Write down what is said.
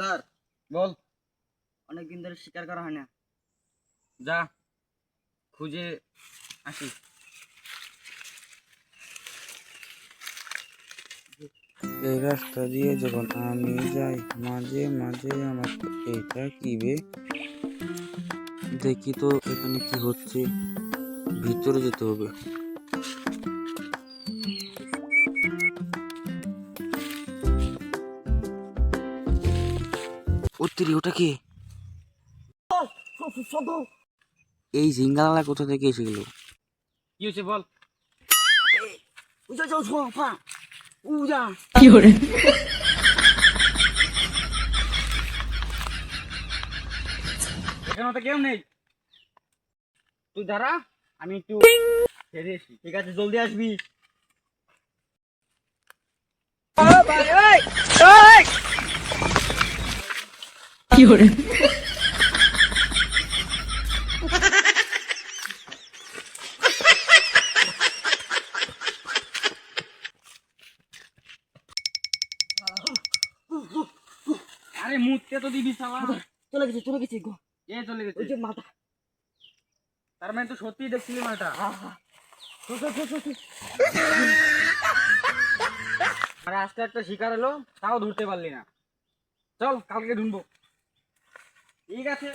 সর্দার বল। অনেকদিন ধরে শিকার করা হয় না, যা খুঁজে আসি। এই রাস্তা দিয়ে যখন আমি যাই মাঝে মাঝে আমার এটা কি বে, দেখি তো এখানে কি হচ্ছে, ভিতরে যেতে হবে। ওত্তিরি ওটা কে? এই জিঙ্গালা কোথা থেকে এসে গেল? কি হয়েছে বল। এখানে তো কেউ নেই, তুই দাঁড়া, আমি একটু ফেরে আসি। ঠিক আছে, জলদি আসবি। আরে মুততে তো দিবি শালা। চলে গেছে চলে গেছে গো। কে চলে গেছে? ওই যে মাথা। তার মানে তো সত্যিই দেখছিলি মালটা। আর আজকে একটা শিকার এলো, তাও ধরতে পারলি না। চল কালকে ঢুনবো। ঠিক আছে।